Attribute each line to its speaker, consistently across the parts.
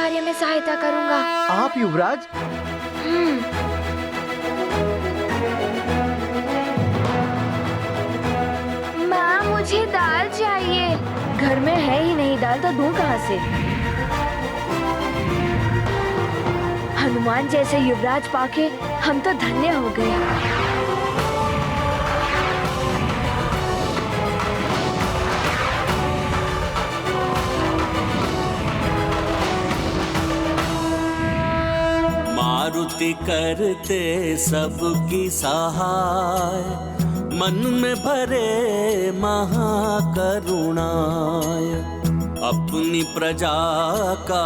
Speaker 1: कार्य में सहायता करूंगा।
Speaker 2: आप युवराज?
Speaker 1: माँ, मुझे दाल चाहिए। घर में है ही नहीं दाल, तो दूं कहाँ से? हनुमान जैसे युवराज पाके हम तो धन्य हो गए।
Speaker 3: मारुति करते सबकी सहाय, मन में भरे महाकरुणाय। अपनी प्रजा का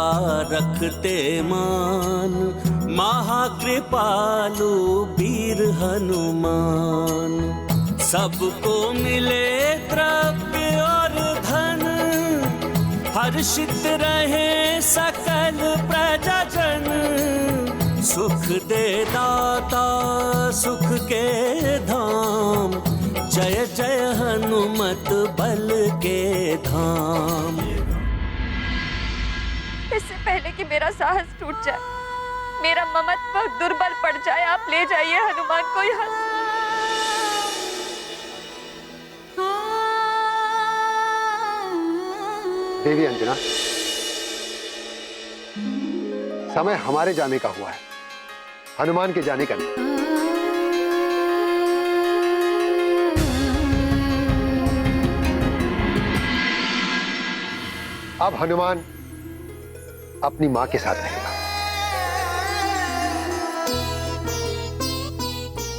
Speaker 3: रखते मान, महाकृपालु वीर हनुमान। सबको मिले द्रव्य और धन, हर्षित रहे सकल प्रजाजन। सुख दे दाता सुख के धाम, जय जय हनुमत बल के धाम।
Speaker 4: इससे पहले कि मेरा साहस टूट जाए, मेरा ममत्व दुर्बल पड़ जाए, आप ले जाइए हनुमान को यहाँ से।
Speaker 5: देवी अंजना, समय हमारे जाने का हुआ है, हनुमान के जाने का नहीं। अब हनुमान अपनी मां के साथ रहेगा,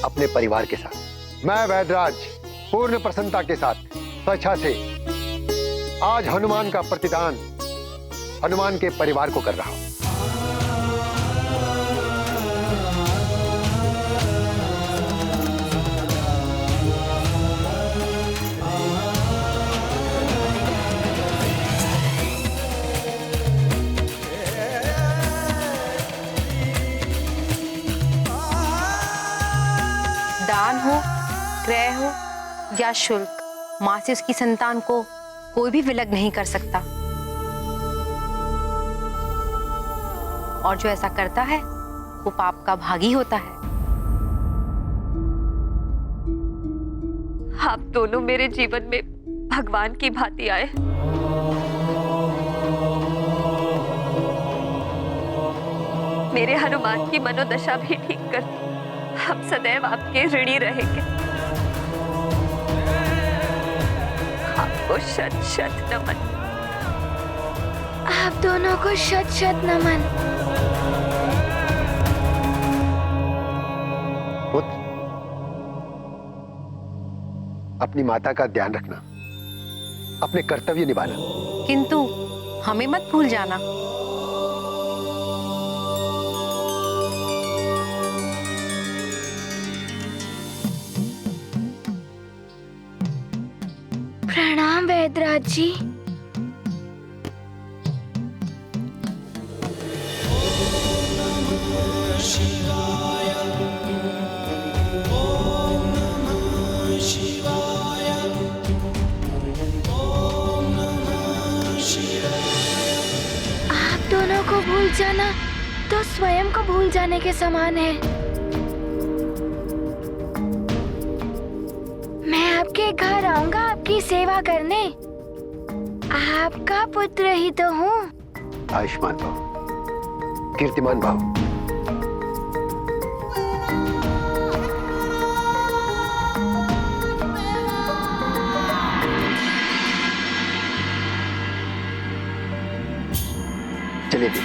Speaker 5: अपने परिवार के साथ। मैं वैदराज पूर्ण प्रसन्नता के साथ स्वेच्छा से आज हनुमान का प्रतिदान हनुमान के परिवार को कर रहा हूं।
Speaker 6: दान हो, क्रय हो या शुल्क, मां से उसकी संतान को कोई भी विलग नहीं कर सकता। और जो ऐसा करता है वो पाप का भागी होता है।
Speaker 4: आप दोनों मेरे जीवन में भगवान की भांति आए। मेरे हनुमान की मनोदशा भी ठीक कर दी। हम सदैव आपके ऋणी रहेंगे। आपको शत शत नमन।
Speaker 1: आप दोनों को शत शत नमन।
Speaker 5: पुत्र, अपनी माता का ध्यान रखना, अपने कर्तव्य निभाना।
Speaker 6: किंतु हमें मत भूल जाना।
Speaker 1: प्रणाम वैदराज जी। आप दोनों को भूल जाना तो स्वयं को भूल जाने के समान है। मैं आपके घर आऊंगा आपकी सेवा करने। आपका पुत्र ही तो हूँ।
Speaker 5: आयुष्मान भव, कीर्तिमान भव। चलिए भी।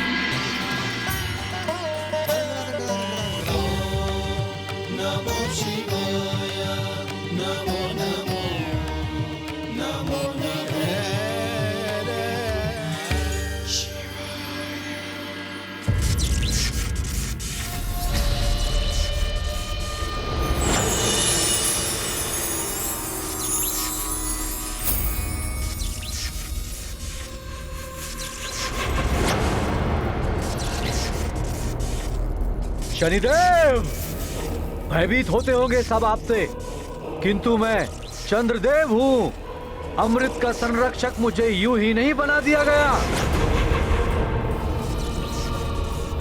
Speaker 2: शनिदेव, भयभीत होते होंगे सब आपसे, किंतु मैं चंद्रदेव हूँ। अमृत का संरक्षक मुझे यूं ही नहीं बना दिया गया।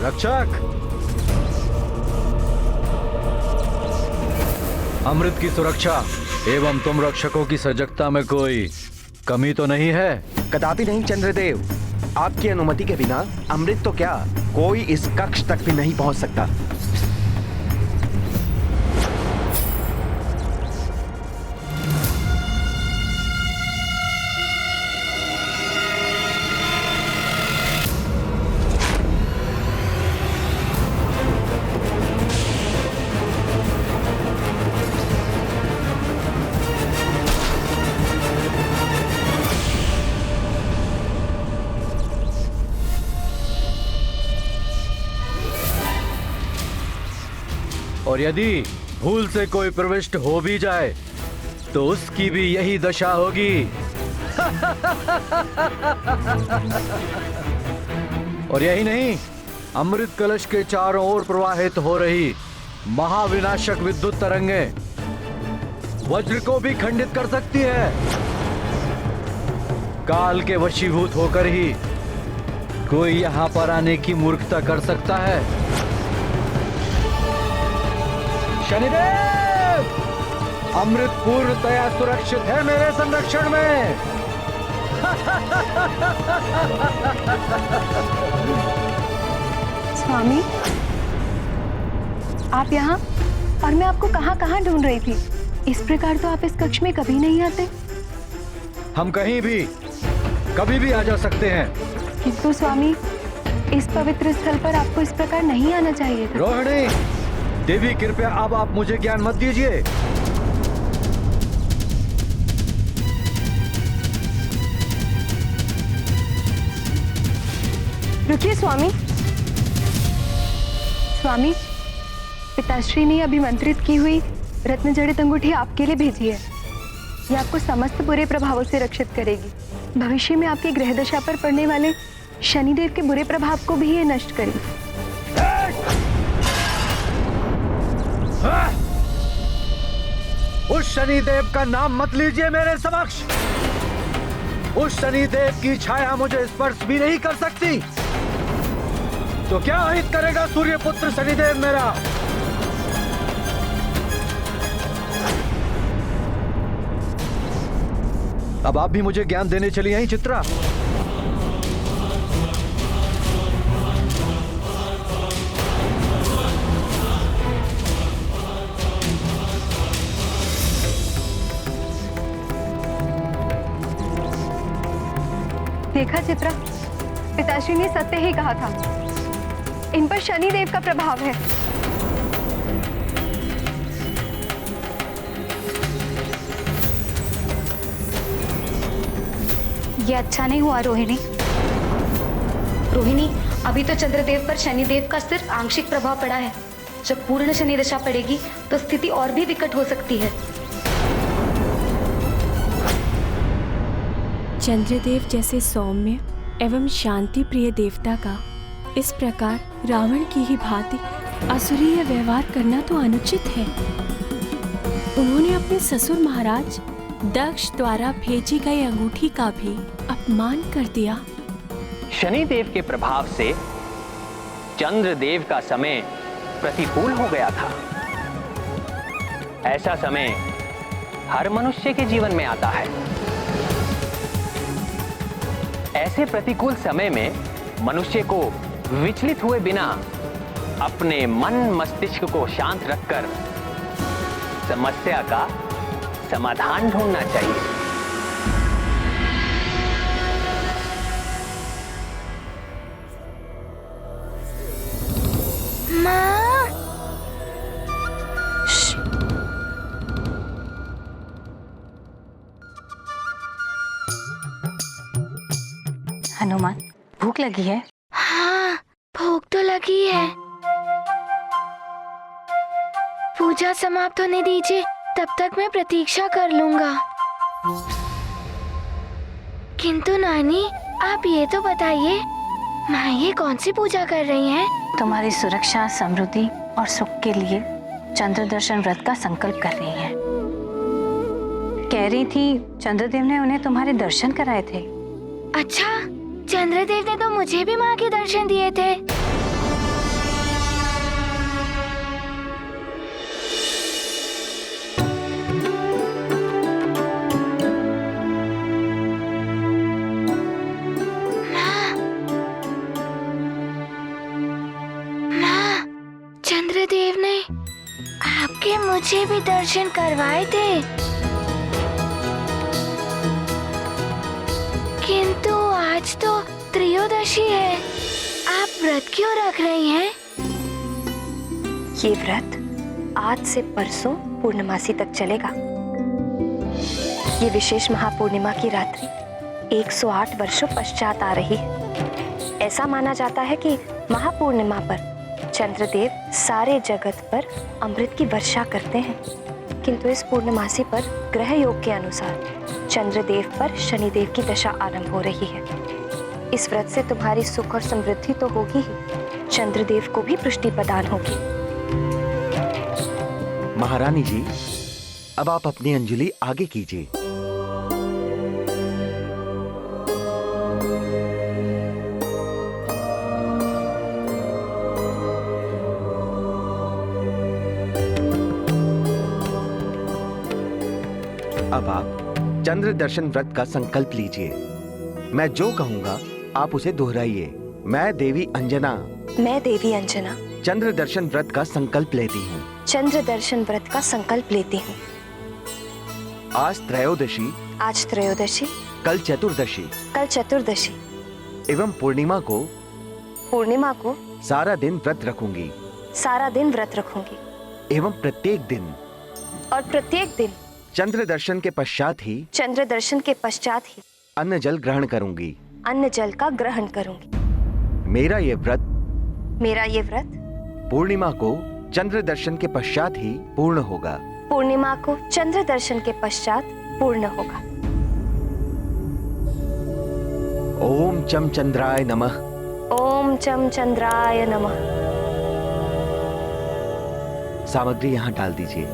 Speaker 2: रक्षक, अमृत की सुरक्षा एवं तुम रक्षकों की सजगता में कोई कमी तो नहीं है?
Speaker 7: कदापि नहीं चंद्रदेव। आपकी अनुमति के बिना अमृत तो क्या, कोई इस कक्ष तक भी नहीं पहुंच सकता।
Speaker 2: और यदि भूल से कोई प्रविष्ट हो भी जाए तो उसकी भी यही दशा होगी। और यही नहीं, अमृत कलश के चारों ओर प्रवाहित हो रही महाविनाशक विद्युत तरंगें वज्र को भी खंडित कर सकती है। काल के वशीभूत होकर ही कोई यहां पर आने की मूर्खता कर सकता है। शनिदेव, अमृत पूर्णतया सुरक्षित है मेरे संरक्षण में।
Speaker 6: स्वामी, आप यहाँ, और मैं आपको कहाँ ढूंढ रही थी। इस प्रकार तो आप इस कक्ष में कभी नहीं आते।
Speaker 2: हम कहीं भी कभी भी आ जा सकते हैं।
Speaker 6: किंतु स्वामी, इस पवित्र स्थल पर आपको इस प्रकार नहीं आना चाहिए था।
Speaker 2: रोहिणी देवी, कृपया अब आप मुझे ज्ञान मत दीजिए।
Speaker 6: रुकिए स्वामी। स्वामी, पिताश्री ने अभिमंत्रित की हुई रत्न जड़ित अंगूठी आपके लिए भेजी है। ये आपको समस्त बुरे प्रभावों से रक्षित करेगी। भविष्य में आपकी ग्रह दशा पर पड़ने वाले शनिदेव के बुरे प्रभाव को भी ये नष्ट करेगी।
Speaker 2: उस शनिदेव का नाम मत लीजिए मेरे समक्ष। उस शनिदेव की छाया मुझे स्पर्श भी नहीं कर सकती। तो क्या हित करेगा सूर्यपुत्र शनिदेव मेरा? अब आप भी मुझे ज्ञान देने चली हैं चित्रा।
Speaker 6: देखा चित्रा, पिताश्री ने सत्य ही कहा था। इन पर शनिदेव का प्रभाव है।
Speaker 1: ये अच्छा नहीं हुआ रोहिणी। रोहिणी, अभी तो चंद्रदेव पर शनिदेव का सिर्फ आंशिक प्रभाव पड़ा है। जब पूर्ण शनि दशा पड़ेगी तो स्थिति और भी विकट हो सकती है।
Speaker 8: चंद्रदेव जैसे सौम्य एवं शांति प्रिय देवता का इस प्रकार रावण की ही भांति असुरीय व्यवहार करना तो अनुचित है। उन्होंने अपने ससुर महाराज दक्ष द्वारा भेजी गई अंगूठी का भी अपमान कर दिया।
Speaker 7: शनिदेव के प्रभाव से चंद्रदेव का समय प्रतिकूल हो गया था। ऐसा समय हर मनुष्य के जीवन में आता है। ऐसे प्रतिकूल समय में मनुष्य को विचलित हुए बिना अपने मन मस्तिष्क को शांत रखकर समस्या का समाधान ढूंढना चाहिए।
Speaker 1: माँ,
Speaker 6: हनुमान, भूख लगी है?
Speaker 1: हाँ, भूख तो लगी है। पूजा समाप्त होने दीजिए, तब तक मैं प्रतीक्षा कर लूंगा। किंतु नानी, आप ये तो बताइए, माँ ये कौन सी पूजा कर रही हैं?
Speaker 6: तुम्हारी सुरक्षा, समृद्धि और सुख के लिए चंद्र दर्शन व्रत का संकल्प कर रही हैं। कह रही थी चंद्रदेव ने उन्हें तुम्हारे दर्शन कराए थे।
Speaker 1: अच्छा, चंद्रदेव ने तो मुझे भी माँ के दर्शन दिए थे।
Speaker 9: आपके मुझे भी दर्शन करवाए थे, किंतु आज तो त्रयोदशी है, आप व्रत क्यों रख रही हैं?
Speaker 6: ये व्रत आज से परसों पूर्णमासी तक चलेगा। ये विशेष महापूर्णिमा की रात्रि 108 वर्षों पश्चात आ रही है। ऐसा माना जाता है कि महापूर्णिमा पर चंद्रदेव सारे जगत पर अमृत की वर्षा करते हैं, किंतु इस पूर्णमासी पर ग्रह योग के अनुसार चंद्रदेव पर शनिदेव की दशा आरंभ हो रही है। इस व्रत से तुम्हारी सुख और समृद्धि तो होगी ही, चंद्रदेव को भी पुष्टि प्रदान होगी।
Speaker 2: महारानी जी, अब आप अपनी अंजलि आगे कीजिए। अब आप चंद्र दर्शन व्रत का संकल्प लीजिए। मैं जो कहूंगा आप उसे दोहराइए। मैं देवी अंजना चंद्र दर्शन व्रत का संकल्प लेती हूँ।
Speaker 6: चंद्र दर्शन व्रत का संकल्प लेती हूँ।
Speaker 2: आज त्रयोदशी, कल चतुर्दशी एवं पूर्णिमा को सारा दिन व्रत रखूंगी एवं प्रत्येक दिन चंद्र दर्शन के पश्चात ही अन्न जल का ग्रहण करूंगी। मेरा ये व्रत पूर्णिमा को चंद्र दर्शन के पश्चात ही पूर्ण होगा। ओम चम चंद्राय नमः। सामग्री यहाँ डाल दीजिए।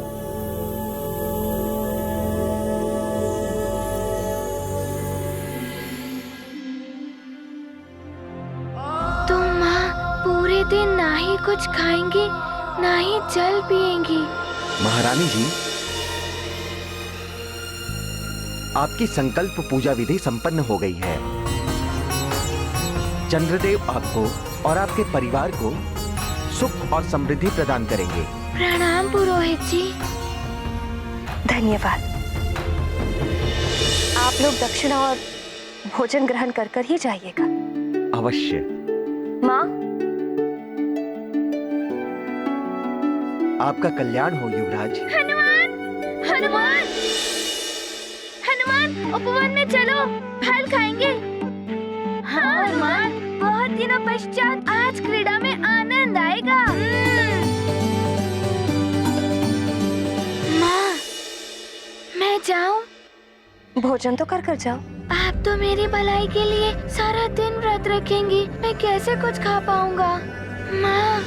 Speaker 9: तुम माँ पूरे दिन ना ही कुछ खाएंगी ना ही जल पिएंगी।
Speaker 2: महारानी जी, आपकी संकल्प पूजा विधि संपन्न हो गई है। चंद्रदेव आपको और आपके परिवार को सुख और समृद्धि प्रदान करेंगे।
Speaker 9: प्रणाम पुरोहित जी।
Speaker 6: धन्यवाद। आप लोग दक्षिणा और भोजन ग्रहण कर ही जाइएगा।
Speaker 2: अवश्य।
Speaker 6: माँ,
Speaker 2: आपका कल्याण हो युवराज।
Speaker 9: हनुमान उपवन में चलो, फल खाएंगे। हाँ हनुमान, बहुत दिनों पश्चात आज क्रीड़ा में आनंद आएगा। माँ, मैं जाऊं?
Speaker 6: भोजन तो कर जाओ।
Speaker 9: आप तो मेरी भलाई के लिए सारा दिन व्रत रखेंगी, मैं कैसे कुछ खा पाऊंगा? माँ,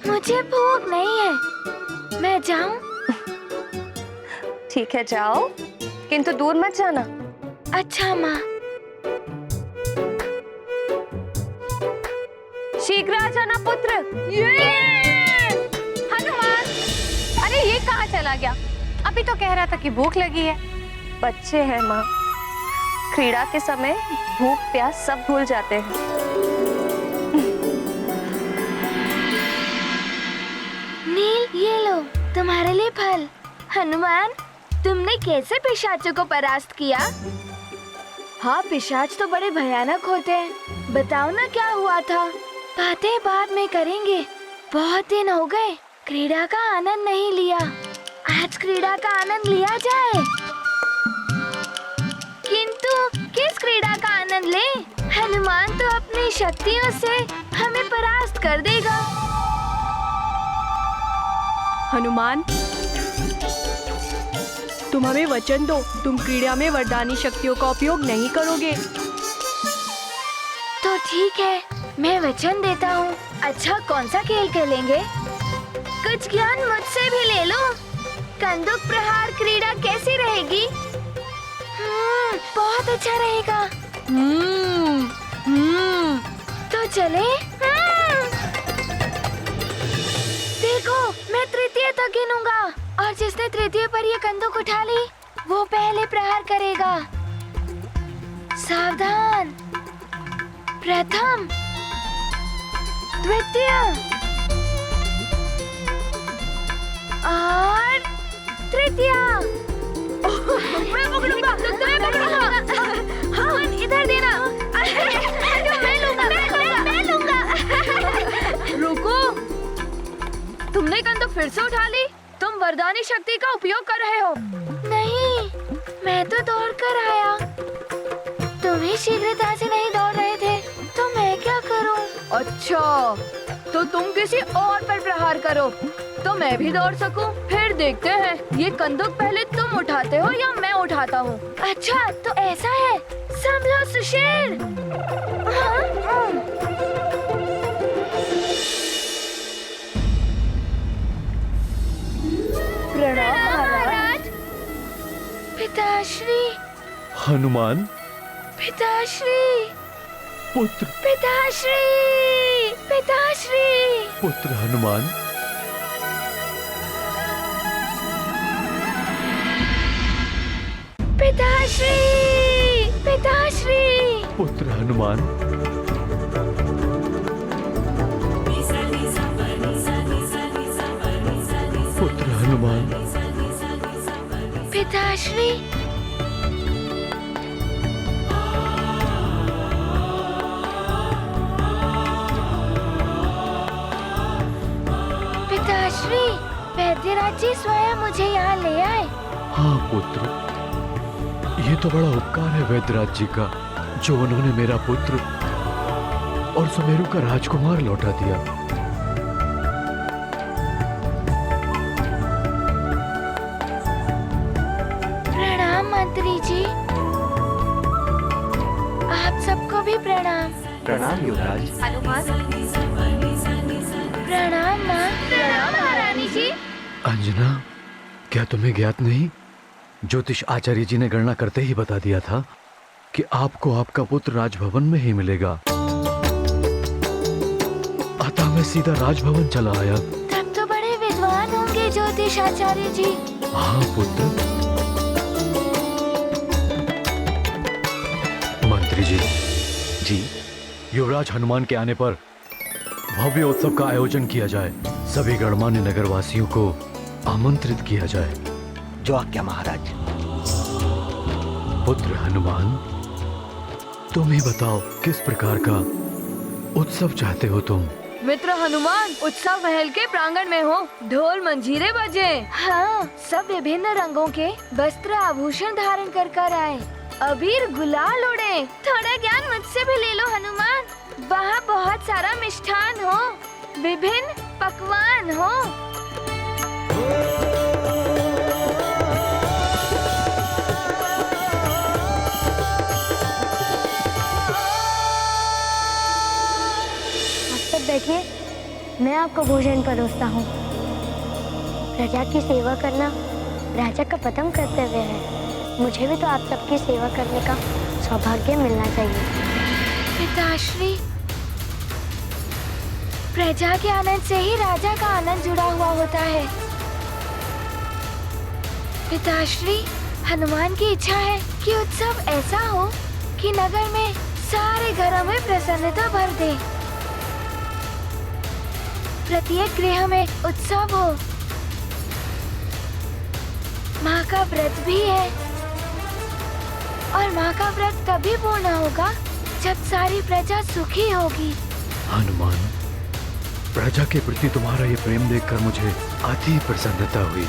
Speaker 9: मुझे भूख नहीं है, मैं जाऊं?
Speaker 6: ठीक है, जाओ, किंतु दूर मत जाना।
Speaker 9: अच्छा माँ।
Speaker 4: शीघ्र आ जाना पुत्र। हनुमान, अरे ये कहाँ चला गया? अभी तो कह रहा था कि भूख लगी है।
Speaker 6: बच्चे हैं माँ, क्रीड़ा के समय भूख प्यास सब भूल जाते हैं।
Speaker 9: नील, ये लो तुम्हारे लिए फल। हनुमान, तुमने कैसे पिशाचों को परास्त किया? हाँ, पिशाच तो बड़े भयानक होते हैं। बताओ ना क्या हुआ था? बातें बाद में करेंगे, बहुत दिन हो गए क्रीड़ा का आनंद नहीं लिया। आज क्रीड़ा का आनंद लिया जाए। किंतु किस क्रीड़ा का आनंद ले? हनुमान तो अपनी शक्तियों से हमें परास्त कर देगा।
Speaker 8: हनुमान, तुम हमें वचन दो, तुम क्रीड़ा में वरदानी शक्तियों का उपयोग नहीं करोगे।
Speaker 9: तो ठीक है, मैं वचन देता हूँ। अच्छा, कौन सा खेल खेलेंगे? कुछ ज्ञान मुझसे भी ले लो। कंदुक प्रहार क्रीड़ा कैसी रहेगी? बहुत अच्छा रहेगा। तो चले? देखो, मैं तृतीय तक गिनूंगा और जिसने तृतीय पर ये कंदुक उठा ली वो पहले प्रहार करेगा। सावधान। प्रथम, द्वितीय, और तृतीया। मैं पकड़ूंगा, तुम्हें पकड़ूंगा। हाँ, इधर देना। मैं लूंगा। रुको, तुमने कंदूक फिर से उठा ली? तुम वरदानी शक्ति का उपयोग कर रहे हो? नहीं, मैं तो दौड़ कर आया। तुम ही शीघ्रता से नहीं दौड़ रहे थे, तो मैं क्या करूं? अच्छा, तो तुम किसी और पर प्रहार करो, तो मैं भी दौड़ सकूं। फिर देखते हैं, ये कंदूक पहले तुम उठाते हो या मैं उठाता हूँ। अच्छा, तो ऐसा है। संभलो सुशील। प्रणाम महाराज। पिताश्री।
Speaker 2: हनुमान
Speaker 9: पिताश्री।
Speaker 2: पुत्र
Speaker 9: पिताश्री। पिताश्री।
Speaker 2: पुत्र हनुमान।
Speaker 9: पिताश्री। पिताश्री।
Speaker 2: पुत्र हनुमान। पुत्र हनुमान।
Speaker 9: पिताश्री। पिताश्री, वैद्यराज जी स्वयं मुझे यहाँ ले आए।
Speaker 2: हाँ पुत्र, ये तो बड़ा उपकार है वैद्यराज जी का, जो उन्होंने मेरा पुत्र और सुमेरु का राजकुमार लौटा दिया।
Speaker 9: प्रणाम मंत्री जी। आप सबको भी प्रणाम।
Speaker 2: प्रणाम युवराज।
Speaker 9: प्रणाम माँ। प्रणाम महारानी जी।
Speaker 2: अंजना, क्या तुम्हें ज्ञात नहीं? ज्योतिष आचार्य जी ने गणना करते ही बता दिया था कि आपको आपका पुत्र राजभवन में ही मिलेगा। अतः मैं सीधा राजभवन चला आया।
Speaker 9: तब तो बड़े विद्वान होंगे ज्योतिष आचार्य जी।
Speaker 2: हाँ पुत्र। मंत्री जी, युवराज हनुमान के आने पर भव्य उत्सव का आयोजन किया जाए। सभी गणमान्य नगरवासियों को आमंत्रित किया जाए।
Speaker 10: जो आज्ञा महाराज।
Speaker 2: पुत्र हनुमान, तुम ही बताओ किस प्रकार का उत्सव चाहते हो तुम?
Speaker 9: मित्र हनुमान, उत्सव महल के प्रांगण में हो, ढोल मंजीरे बजे। हाँ, सब विभिन्न रंगों के वस्त्र आभूषण धारण कर कर आए, अबीर गुलाल उड़े। थोड़ा ज्ञान मुझसे भी ले लो हनुमान। वहाँ बहुत सारा मिष्ठान हो, विभिन्न पकवान हो।
Speaker 11: बैठिए, मैं आपको भोजन परोसता हूँ। प्रजा की सेवा करना राजा का प्रथम कर्तव्य है। मुझे भी तो आप सबकी सेवा करने का सौभाग्य मिलना चाहिए।
Speaker 9: पिताश्री, प्रजा के आनंद से ही राजा का आनंद जुड़ा हुआ होता है। पिताश्री, हनुमान की इच्छा है कि उत्सव ऐसा हो कि नगर में सारे घरों में प्रसन्नता भर दे। प्रत्येक गृह में उत्सव हो। माँ का व्रत भी है, और माँ का व्रत तभी पूर्ण होगा जब सारी प्रजा सुखी होगी।
Speaker 2: हनुमान, प्रजा के प्रति तुम्हारा ये प्रेम देखकर मुझे अति प्रसन्नता हुई।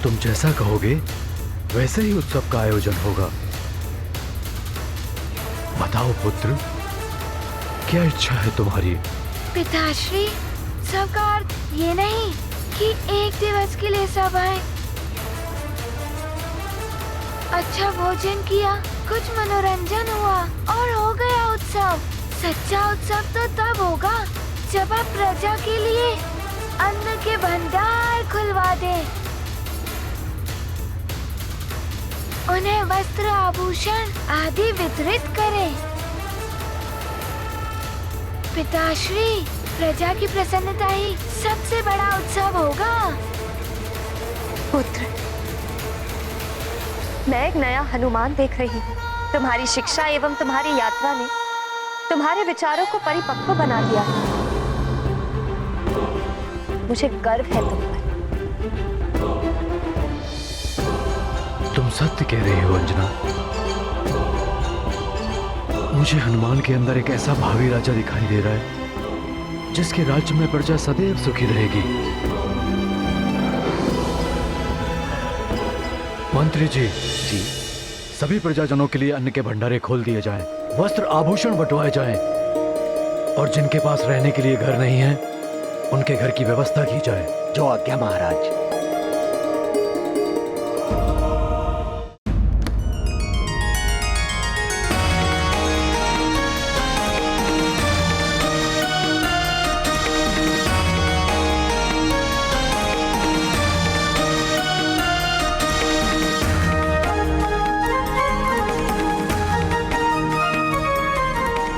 Speaker 2: तुम जैसा कहोगे वैसे ही उत्सव का आयोजन होगा। बताओ पुत्र, क्या इच्छा है तुम्हारी?
Speaker 9: पिताश्री, सबका अर्थ ये नहीं कि एक दिवस के लिए सब आए। अच्छा भोजन किया, कुछ मनोरंजन हुआ और हो गया उत्सव। सच्चा उत्सव तो तब होगा जब आप प्रजा के लिए अन्न के भंडार खुलवा दें, उन्हें वस्त्र आभूषण आदि वितरित करें। पिताश्री, प्रजा की प्रसन्नता ही सबसे बड़ा उत्सव होगा।
Speaker 6: पुत्र, मैं एक नया हनुमान देख रही हूँ। तुम्हारी शिक्षा एवं तुम्हारी यात्रा ने तुम्हारे विचारों को परिपक्व बना दिया है। मुझे गर्व है तुम पर।
Speaker 2: तुम सत्य कह रही हो अंजना। मुझे हनुमान के अंदर एक ऐसा भावी राजा दिखाई दे रहा है जिसके राज्य में प्रजा सदैव सुखी रहेगी। मंत्री जी, सभी प्रजाजनों के लिए अन्न के भंडारे खोल दिए जाएं, वस्त्र आभूषण बंटवाए जाएं और जिनके पास रहने के लिए घर नहीं है उनके घर की व्यवस्था की जाए।
Speaker 10: जो आज्ञा महाराज।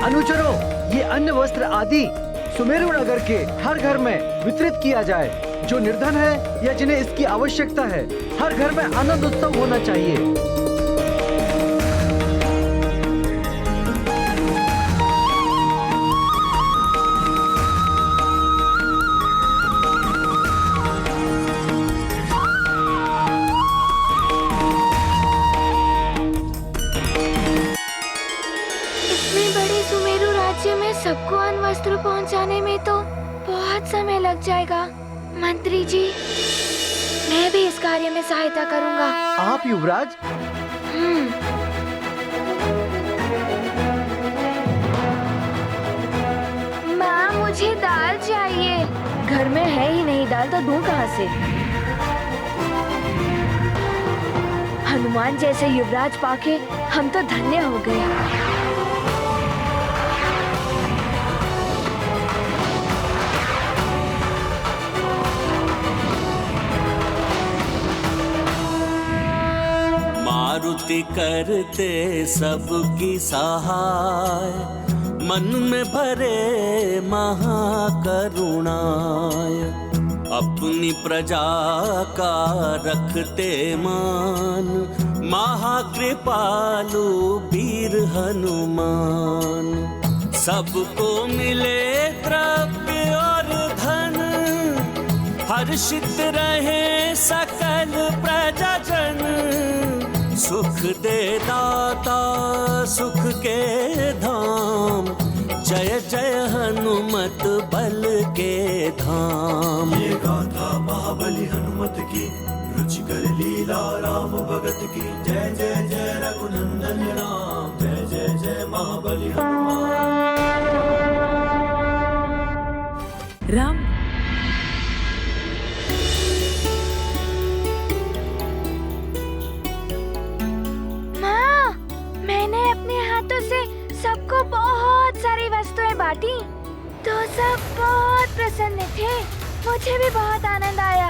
Speaker 2: अनुचरों, ये अन्न वस्त्र आदि सुमेरु नगर के हर घर में वितरित किया जाए। जो निर्धन है या जिन्हें इसकी आवश्यकता है, हर घर में आनंद उत्सव होना चाहिए।
Speaker 9: सबको अन्न वस्त्र पहुंचाने में तो बहुत समय लग जाएगा। मंत्री जी, मैं भी इस कार्य में सहायता करूंगा।
Speaker 2: आप युवराज?
Speaker 9: माँ, मुझे दाल चाहिए। घर में है ही नहीं दाल, तो दूं कहाँ से? हनुमान जैसे युवराज पाके हम तो धन्य हो गए।
Speaker 3: मारुति करते सबकी सहाय, मन में भरे महाकरुणाय। अपनी प्रजा का रखते मान, महाकृपालु वीर हनुमान। सबको मिले द्रव्य और धन, हर्षित रहे सकल प्रजाजन। सुख दे दाता सुख के धाम, जय जय हनुमत बल के धाम।
Speaker 12: ये गाथा महाबली हनुमत की, रुचिकर लीला राम भगत की। जय जय जय रघुनंदन राम, जय जय जय महाबली हनुमान।
Speaker 8: राम
Speaker 9: सबको बहुत सारी वस्तुएं बांटी तो सब बहुत प्रसन्न थे। मुझे भी बहुत आनंद आया।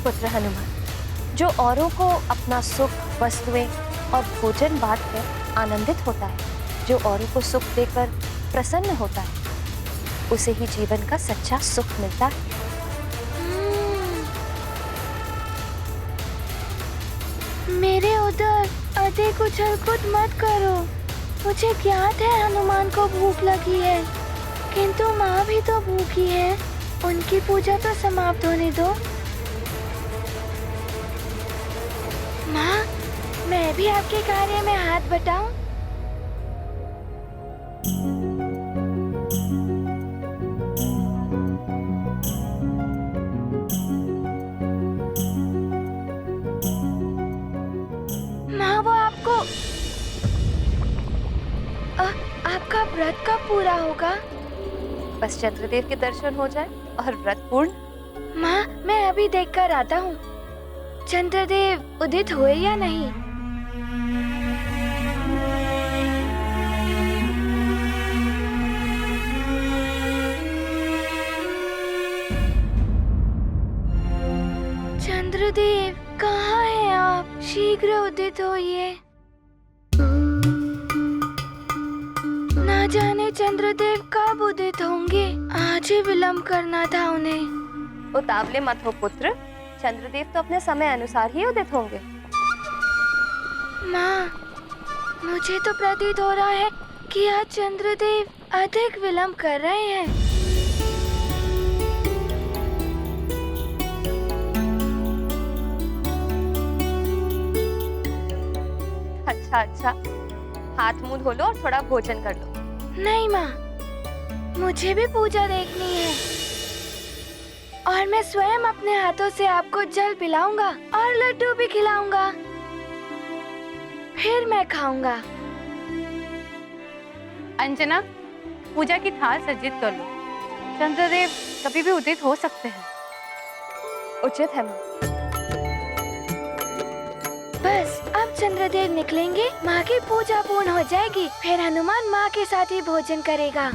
Speaker 4: पुत्र हनुमान, जो औरों को अपना सुख, वस्तुएं और भोजन बांटकर आनंदित होता है, जो औरों को सुख देकर प्रसन्न होता है, उसे ही जीवन का सच्चा सुख मिलता है।
Speaker 9: मेरे उधर अधिक उछल-कूद मत करो। मुझे ज्ञात है हनुमान को भूख लगी है, किंतु माँ भी तो भूखी है। उनकी पूजा तो समाप्त होने दो। माँ, मैं भी आपके कार्य में हाथ बटाऊं? माँ, वो आपको आपका व्रत कब पूरा होगा?
Speaker 4: बस चंद्रदेव के दर्शन हो जाए और व्रत पूर्ण।
Speaker 9: माँ, मैं अभी देखकर आता हूँ। चंद्रदेव उदित हुए या नहीं? चंद्रदेव, कहाँ हैं आप? शीघ्र उदित होइए। ना जाने चंद्रदेव कब उदित होंगे। आज ही विलंब करना था उन्हें।
Speaker 4: उतावले मत हो पुत्र, चंद्रदेव तो अपने समय अनुसार ही उदित होंगे।
Speaker 9: माँ, मुझे तो प्रतीत हो रहा है कि आज चंद्रदेव अधिक विलंब कर रहे हैं।
Speaker 4: अच्छा अच्छा, हाथ मुंह धो लो और थोड़ा भोजन कर लो।
Speaker 9: नहीं माँ, मुझे भी पूजा देखनी है और मैं स्वयं अपने हाथों से आपको जल पिलाऊंगा और लड्डू भी खिलाऊंगा, फिर मैं खाऊंगा।
Speaker 4: अंजना, पूजा की थाल सज्जित कर लो। चंद्रदेव कभी भी उदित हो सकते हैं। उचित है माँ।
Speaker 9: बस अब चंद्रदेव निकलेंगे, माँ की पूजा पूर्ण हो जाएगी, फिर हनुमान माँ के साथ ही भोजन करेगा।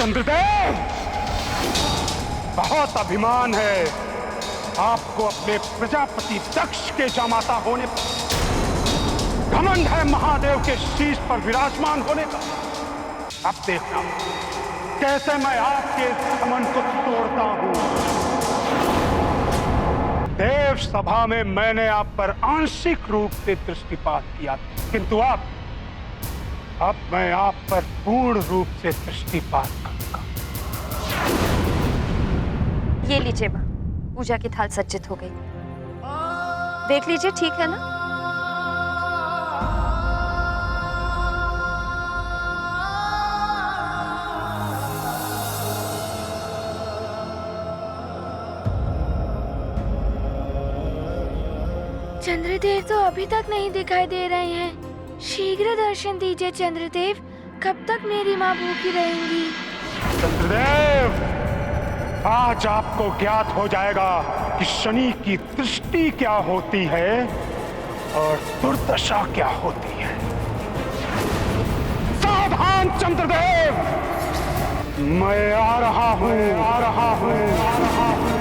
Speaker 13: चंद्रदेव, बहुत अभिमान है आपको अपने प्रजापति दक्ष के जामाता होने पर। घमंड है महादेव के शीश पर विराजमान होने का। अब देखना कैसे मैं आपके घमंड को तोड़ता हूं। देव सभा में मैंने आप पर आंशिक रूप से दृष्टिपात किया, किंतु अब मैं आप पर पूर्ण रूप से दृष्टिपात करूंगा।
Speaker 4: ये लीजिए माँ, पूजा की थाल सज्जित हो गई। देख लीजिए, ठीक है ना?
Speaker 9: चंद्रदेव तो अभी तक नहीं दिखाई दे रहे हैं। शीघ्र दर्शन दीजिए चंद्रदेव, कब तक मेरी माँ भूखी रहेंगी?
Speaker 13: चंद्रदेव, आज आपको ज्ञात हो जाएगा कि शनि की दृष्टि क्या होती है और दुर्दशा क्या होती है। सावधान चंद्रदेव, मैं आ रहा हूँ, आ रहा हूँ, आ रहा हूँ।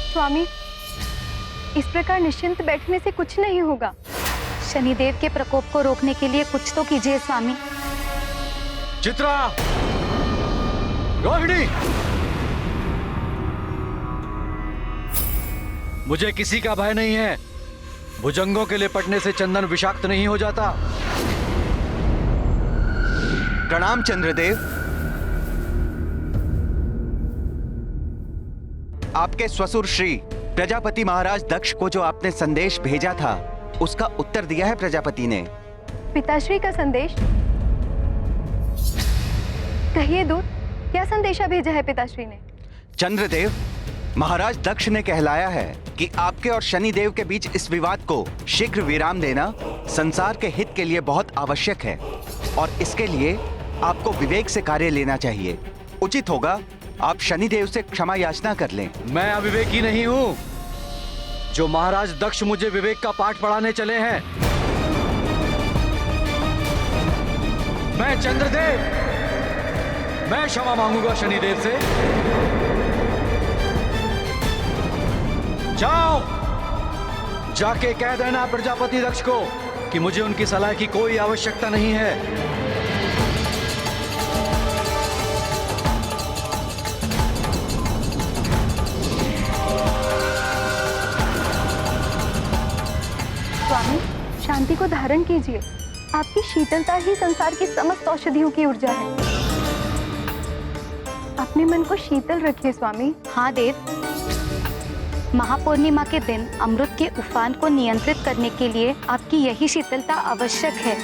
Speaker 6: स्वामी, इस प्रकार निश्चिंत बैठने से कुछ नहीं होगा।
Speaker 1: शनिदेव के प्रकोप को रोकने के लिए कुछ तो कीजिए स्वामी।
Speaker 2: चित्रा, रोहिणी, मुझे किसी का भय नहीं है। भुजंगों के लिपटने से चंदन विषाक्त नहीं हो जाता।
Speaker 10: प्रणाम चंद्रदेव। आपके ससुर श्री प्रजापति महाराज दक्ष को जो आपने संदेश भेजा था, उसका उत्तर दिया है प्रजापति ने।
Speaker 6: पिताश्री का संदेश? कहिए दूत, क्या संदेशा भेजा है पिताश्री ने?
Speaker 10: चंद्रदेव, महाराज दक्ष ने कहलाया है कि आपके और शनिदेव के बीच इस विवाद को शीघ्र विराम देना संसार के हित के लिए बहुत आवश्यक है और इसके लिए आपको विवेक से कार्य लेना चाहिए। उचित होगा आप शनिदेव से क्षमा याचना कर लें।
Speaker 2: मैं अविवेकी नहीं हूं। जो महाराज दक्ष मुझे विवेक का पाठ पढ़ाने चले हैं, मैं चंद्रदेव, मैं क्षमा मांगूंगा शनिदेव से। जाओ, जाके कह देना प्रजापति दक्ष को कि मुझे उनकी सलाह की कोई आवश्यकता नहीं है।
Speaker 6: स्वामी, शांति को धारण कीजिए। आपकी शीतलता ही संसार की समस्त औषधियों की ऊर्जा है। अपने मन को शीतल रखिए स्वामी।
Speaker 1: हाँ देव, महापूर्णिमा के दिन अमृत के उफान को नियंत्रित करने के लिए आपकी यही शीतलता आवश्यक है।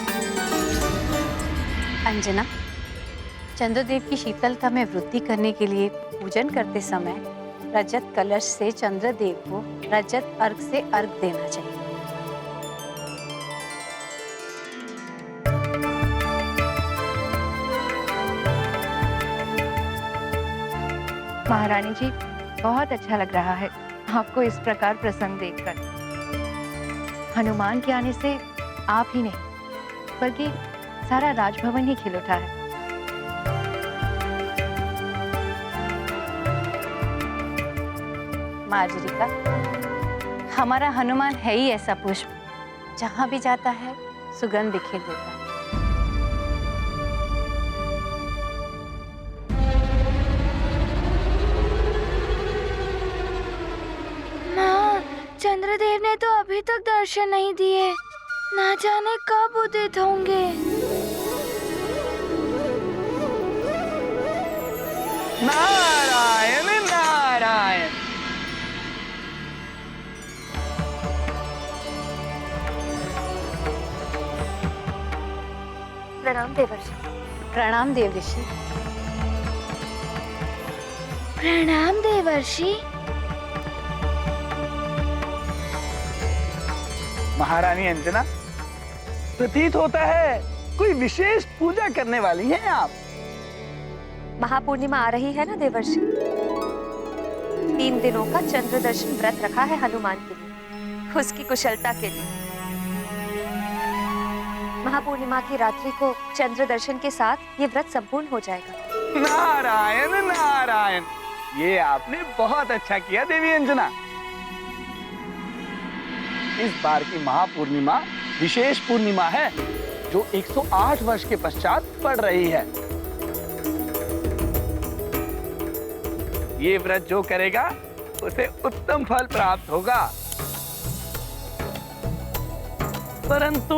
Speaker 4: अंजना, चंद्रदेव की शीतलता में वृद्धि करने के लिए पूजन करते समय रजत कलश से चंद्रदेव को रजत अर्घ से अर्घ देना चाहिए।
Speaker 6: महारानी जी, बहुत अच्छा लग रहा है आपको इस प्रकार प्रसन्न देखकर। हनुमान के आने से आप ही नहीं बल्कि सारा राजभवन ही खिल उठा है।
Speaker 4: मार्जरिका, हमारा हनुमान है ही ऐसा पुष्प, जहां भी जाता है सुगंध बिखेर देता है।
Speaker 9: माँ, चंद्रदेव ने तो अभी तक दर्शन नहीं दिए, ना जाने कब उदित होंगे।
Speaker 7: नारायण नारायण।
Speaker 4: प्रणाम देवर्षि। प्रणाम देव ऋषि।
Speaker 9: प्रणाम देवर्षि।
Speaker 14: महारानी अंजना, प्रतीत होता है कोई विशेष पूजा करने वाली हैं आप।
Speaker 4: महापूर्णिमा आ रही है ना देवर्षि। 3 दिनों का चंद्र दर्शन व्रत रखा है हनुमान के लिए, उसकी कुशलता के लिए। महापूर्णिमा की रात्रि को चंद्र दर्शन के साथ ये व्रत संपूर्ण हो जाएगा।
Speaker 14: नारायण नारायण, ये आपने बहुत अच्छा किया देवी अंजना। इस बार की महापूर्णिमा विशेष पूर्णिमा है जो 108 वर्ष के पश्चात पड़ रही है। ये व्रत जो करेगा उसे उत्तम फल प्राप्त होगा। परंतु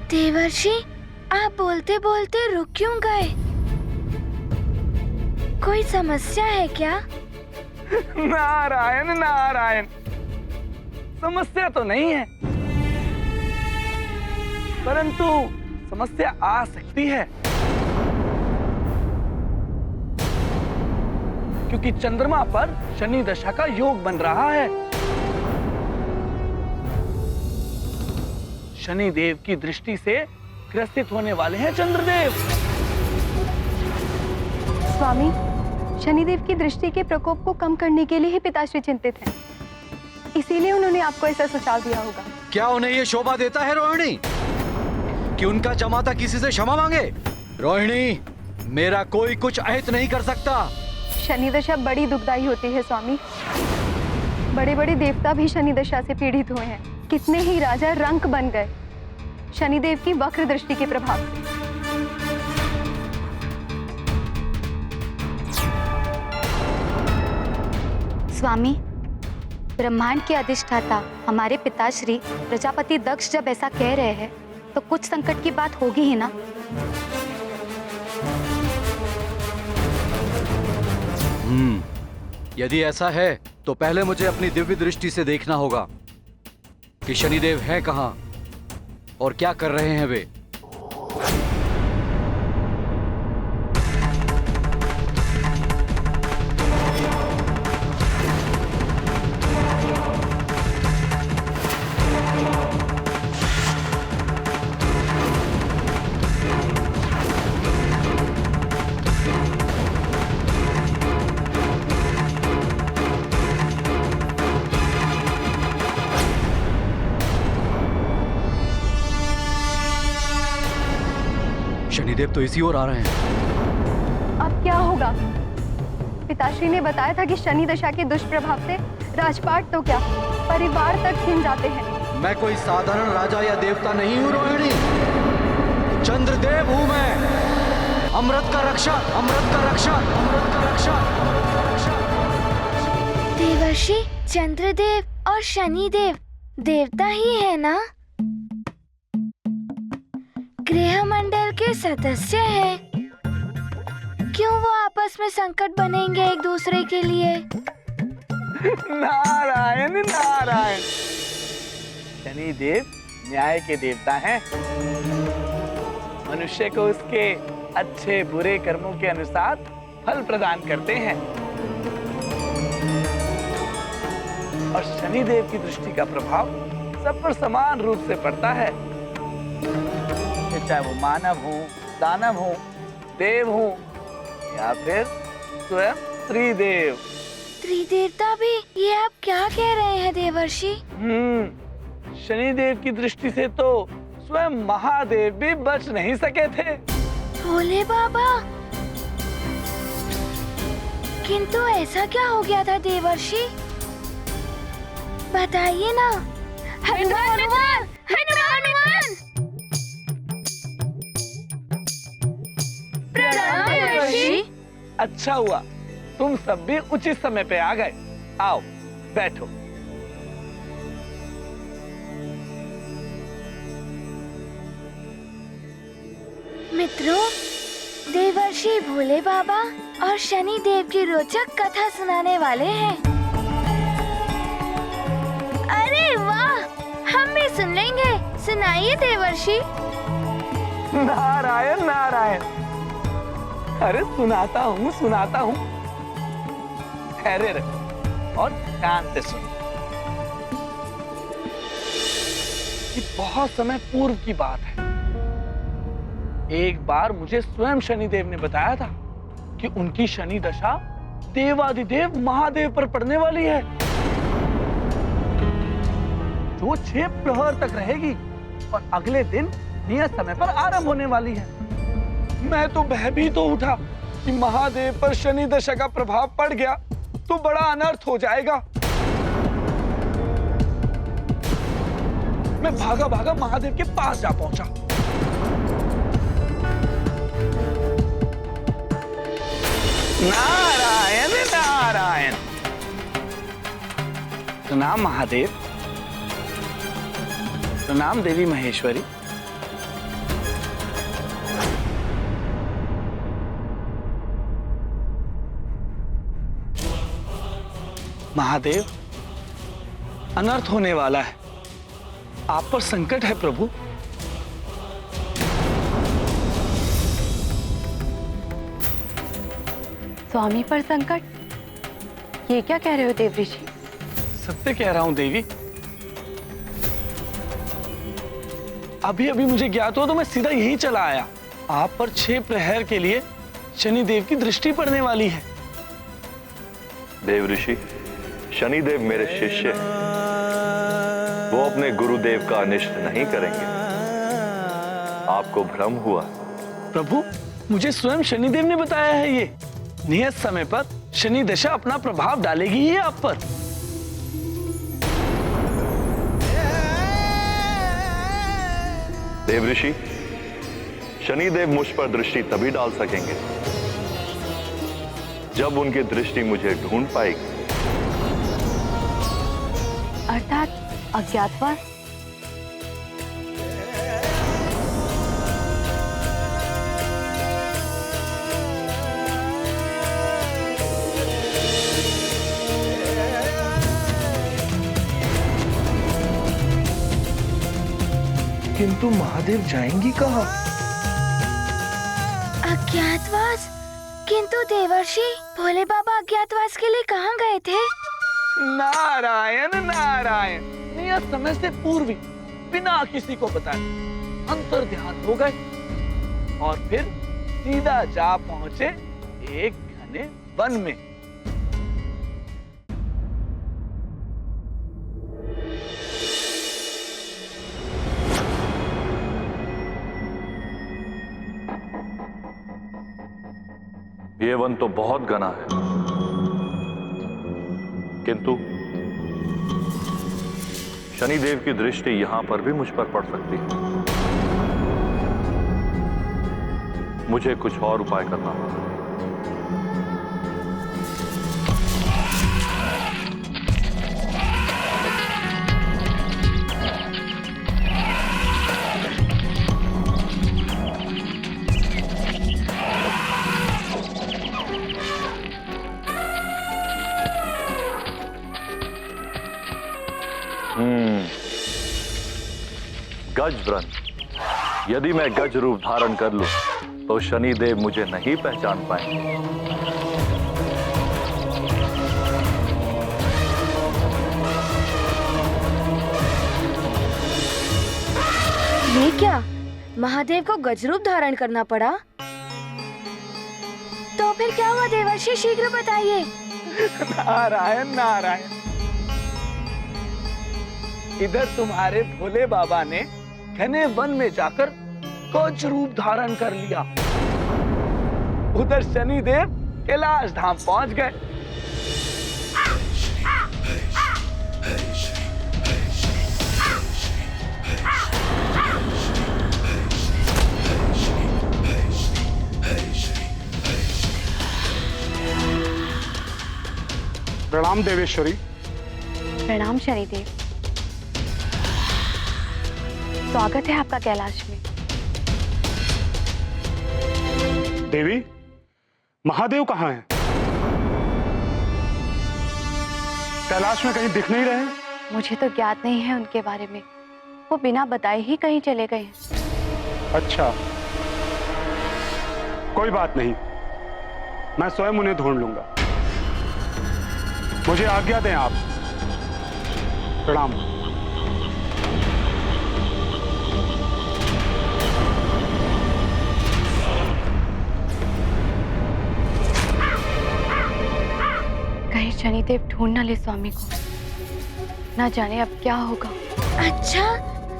Speaker 9: देवर्षि, आप बोलते बोलते रुक क्यों गए? कोई समस्या है क्या?
Speaker 14: नारायण नारायण, समस्या तो नहीं है, परंतु समस्या आ सकती है, क्योंकि चंद्रमा पर शनि दशा का योग बन रहा है। शनि देव की दृष्टि से ग्रसित होने वाले हैं चंद्रदेव।
Speaker 6: स्वामी, शनिदेव की दृष्टि के प्रकोप को कम करने के लिए ही पिताश्री चिंतित हैं। इसीलिए उन्होंने आपको ऐसा सुझाव दिया होगा।
Speaker 2: क्या उन्हें ये शोभा देता है रोहिणी कि उनका जमाता किसी से क्षमा मांगे? रोहिणी, मेरा कोई कुछ अहित नहीं कर सकता।
Speaker 6: शनि दशा बड़ी दुखदाई होती है स्वामी। बड़े बड़े देवता भी शनि दशा से पीड़ित हुए हैं। कितने ही राजा रंक बन गए शनिदेव की वक्र दृष्टि के प्रभाव से।
Speaker 1: स्वामी, ब्रह्मांड के अधिष्ठाता हमारे पिताश्री प्रजापति दक्ष जब ऐसा कह रहे हैं तो कुछ संकट की बात होगी ही ना।
Speaker 2: यदि ऐसा है तो पहले मुझे अपनी दिव्य दृष्टि से देखना होगा कि शनिदेव हैं कहां और क्या कर रहे हैं वे। शनिदेव तो इसी ओर आ रहे हैं।
Speaker 6: अब क्या होगा? पिताश्री ने बताया था कि शनि दशा के दुष्प्रभाव से राजपाट तो क्या परिवार तक छिन जाते हैं।
Speaker 2: मैं कोई साधारण राजा या देवता नहीं हूँ रोहिणी, चंद्रदेव हूँ मैं। अमृत का रक्षक, अमृत का रक्षक, अमृत का रक्षक, अमृत का रक्षक।
Speaker 9: देवर्षि, चंद्रदेव और शनिदेव देवता ही है ना? गृह मंडल के सदस्य हैं। क्यों वो आपस में संकट बनेंगे एक दूसरे के लिए?
Speaker 14: नारायण नारायण, शनिदेव न्याय के देवता हैं। मनुष्य को उसके अच्छे बुरे कर्मों के अनुसार फल प्रदान करते हैं और शनिदेव की दृष्टि का प्रभाव सब पर समान रूप से पड़ता है, चाहे वो मानव हो, दानव हो, देव हो या फिर स्वयं त्रिदेव।
Speaker 9: त्रिदेवता भी? ये आप क्या कह रहे हैं देवर्षि?
Speaker 14: शनिदेव की दृष्टि से तो स्वयं महादेव भी बच नहीं सके थे।
Speaker 9: भोले बाबा, किंतु ऐसा क्या हो गया था देवर्षि? बताइए ना। हनुमान हनुमान हनुमान हनुमान। प्रणाम देवर्षि।
Speaker 14: अच्छा हुआ तुम सब भी उचित समय पे आ गए। आओ बैठो।
Speaker 9: मित्रों, देवर्षि भोले बाबा और शनि देव की रोचक कथा सुनाने वाले हैं। अरे वाह, हम भी सुन लेंगे। सुनाइए देवर्षि।
Speaker 14: नारायण नारायण। अरे सुनाता हूँ। ठहरे रहे और ध्यान से सुनो। ये बहुत समय पूर्व की बात है। एक बार मुझे स्वयं शनिदेव ने बताया था कि उनकी शनि दशा देवादिदेव महादेव पर पड़ने वाली है, जो 6 प्रहर तक रहेगी और अगले दिन नियत समय पर आरंभ होने वाली है। मैं तो भयभीत हो उठा कि महादेव पर शनि दशा का प्रभाव पड़ गया तो बड़ा अनर्थ हो जाएगा। मैं भागा भागा महादेव के पास जा पहुंचा। नारायण नारायण। प्रणाम महादेव। प्रणाम देवी महेश्वरी। महादेव, अनर्थ होने वाला है। आप पर संकट है प्रभु।
Speaker 6: स्वामी पर संकट? ये क्या कह रहे हो देव ऋषि?
Speaker 14: सत्य कह रहा हूं देवी। अभी अभी मुझे ज्ञात हुआ तो मैं सीधा यही चला आया। आप पर 6 प्रहर के लिए शनिदेव की दृष्टि पड़ने वाली है।
Speaker 15: देव ऋषि, शनिदेव मेरे शिष्य हैं। वो अपने गुरुदेव का अनिष्ट नहीं करेंगे। आपको भ्रम हुआ।
Speaker 14: प्रभु, मुझे स्वयं शनिदेव ने बताया है ये। नियत समय पर शनि दशा अपना प्रभाव डालेगी ही आप पर।
Speaker 15: देव ऋषि, शनिदेव मुझ पर दृष्टि तभी डाल सकेंगे जब उनकी दृष्टि मुझे ढूंढ पाएगी।
Speaker 6: अर्थात अज्ञातवास?
Speaker 14: किंतु महादेव जाएंगी कहाँ?
Speaker 9: अज्ञातवास? किंतु देवर्षि, भोले बाबा अज्ञातवास के लिए कहाँ गए थे?
Speaker 14: नारायण नारायण। नियत समय से पूर्व ही बिना किसी को बताए अंतर ध्यान हो गए और फिर सीधा जा पहुंचे एक घने वन में।
Speaker 15: ये वन तो बहुत घना है, किंतु शनिदेव की दृष्टि यहां पर भी मुझ पर पड़ सकती है। मुझे कुछ और उपाय करना होगा। गज व्रन। यदि मैं गज रूप धारण कर लूं तो शनिदेव मुझे नहीं पहचान पाएंगे।
Speaker 9: ये क्या? महादेव को गज रूप धारण करना पड़ा? तो फिर क्या हुआ देवर्षि, शीघ्र बताइए।
Speaker 14: नारायण नारायण, इधर तुम्हारे भोले बाबा ने घने वन में जाकर गज रूप धारण कर लिया। उधर शनिदेव कैलाश धाम पहुंच गए।
Speaker 13: प्रणाम देवेश्वरी।
Speaker 6: प्रणाम शनिदेव। स्वागत है आपका कैलाश में।
Speaker 13: देवी, महादेव कहाँ हैं? कैलाश में कहीं दिख नहीं रहे।
Speaker 6: मुझे तो ज्ञात नहीं है उनके बारे में, वो बिना बताए ही कहीं चले गए हैं।
Speaker 13: अच्छा, कोई बात नहीं, मैं स्वयं उन्हें ढूंढ लूंगा। मुझे आज्ञा दें आप। प्रणाम।
Speaker 6: कहीं शनिदेव ढूंढ न ले स्वामी को, ना जाने अब क्या होगा।
Speaker 9: अच्छा,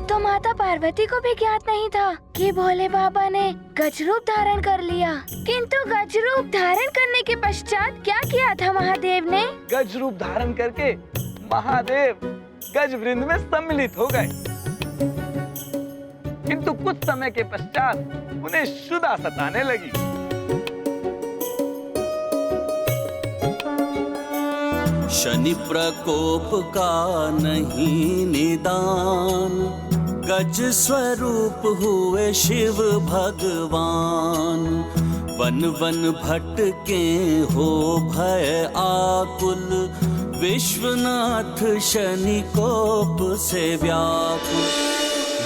Speaker 9: तो माता पार्वती को भी ज्ञात नहीं था कि भोले बाबा ने गज रूप धारण कर लिया। किंतु गज रूप धारण करने के पश्चात क्या किया था महादेव ने?
Speaker 14: गज रूप धारण करके महादेव गज वृंद में सम्मिलित हो गए। किंतु कुछ समय के पश्चात उन्हें क्षुधा सताने लगी।
Speaker 3: शनि प्रकोप का नहीं निदान, गज स्वरूप हुए शिव भगवान। वन वन भटके हो भय आकुल, विश्वनाथ शनि कोप से व्याकुल।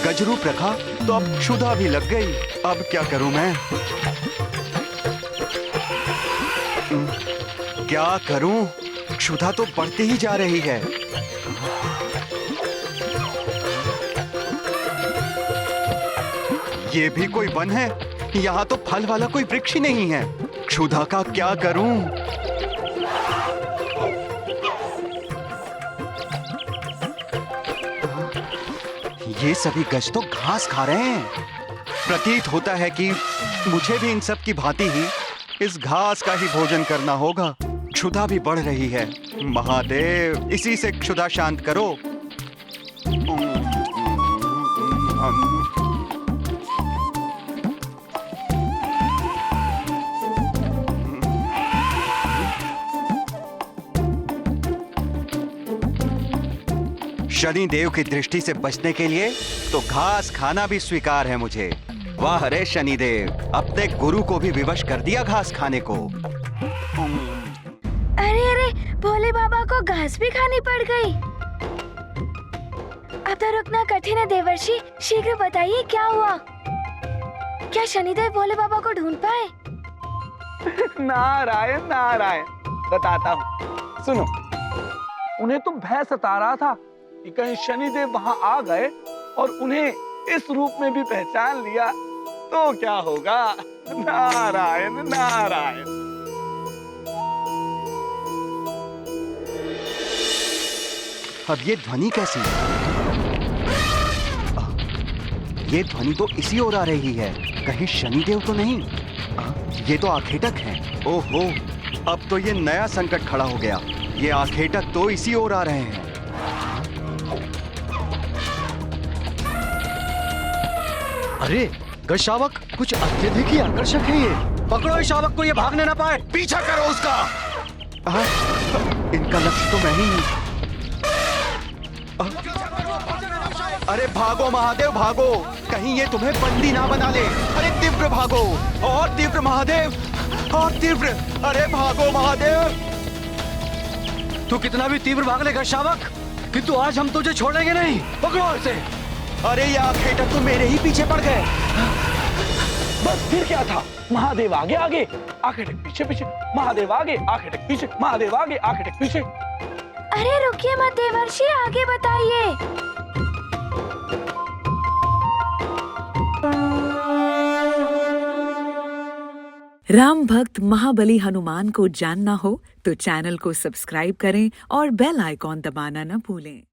Speaker 10: गजरूप रखा तो अब क्षुधा भी लग गई, अब क्या करूं मैं? क्या करूं? क्षुधा तो बढ़ती ही जा रही है। ये भी कोई वन है? यहाँ तो फल वाला कोई वृक्ष ही नहीं है। क्षुधा का क्या करूं? ये सभी गज तो घास खा रहे हैं। प्रतीत होता है कि मुझे भी इन सब की भांति ही इस घास का ही भोजन करना होगा। क्षुधा भी बढ़ रही है। महादेव, इसी से क्षुधा शांत करो। शनि देव की दृष्टि से बचने के लिए तो घास खाना भी स्वीकार है मुझे। वाह रे शनि देव, अपने गुरु को भी विवश कर दिया घास खाने को।
Speaker 9: अरे अरे, भोले बाबा को घास भी खानी पड़ गई। अब तो रुकना कठिन है देवर्षि, शीघ्र बताइए क्या हुआ। क्या शनिदेव भोले बाबा को ढूंढ पाए?
Speaker 14: नारायण नारायण, बताता हूँ, सुनो। उन्हें तो भय सता रहा था कि कहीं शनिदेव वहां आ गए और उन्हें इस रूप में भी पहचान लिया तो क्या होगा। नारायण नारायण।
Speaker 10: अब ये ध्वनि कैसी है? ये ध्वनि तो इसी ओर आ रही है, कहीं शनिदेव तो नहीं? ये तो आखेटक हैं। ओहो, अब तो ये नया संकट खड़ा हो गया। ये आखेटक तो इसी ओर आ रहे हैं।
Speaker 2: अरे गज शावक, कुछ अत्यधिक ही आकर्षक है ये। पकड़ो इस शावक को, ये भागने ना पाए।
Speaker 10: पीछा करो उसका। इनका लक्ष्य तो मैं ही हूं। अरे भागो महादेव भागो, कहीं ये तुम्हें बंदी ना बना ले। अरे तीव्र भागो, और तीव्र महादेव, और तीव्र। अरे भागो महादेव।
Speaker 2: तू कितना भी तीव्र भाग ले गज शावक, किंतु आज हम तुझे छोड़ेंगे नहीं। पकड़ो इसे।
Speaker 10: अरे ये आखेटक तो मेरे ही पीछे पड़ गए।
Speaker 14: बस फिर क्या था, महादेव आगे आगे, आखेटक पीछे पीछे, महादेव आगे, आखेटक पीछे, महादेव आगे, आखेटक पीछे।
Speaker 9: अरे रुकिए मत देवर्षि, आगे बताइए।
Speaker 16: राम भक्त महाबली हनुमान को जानना हो तो चैनल को सब्सक्राइब करें और बेल आइकॉन दबाना न भूलें।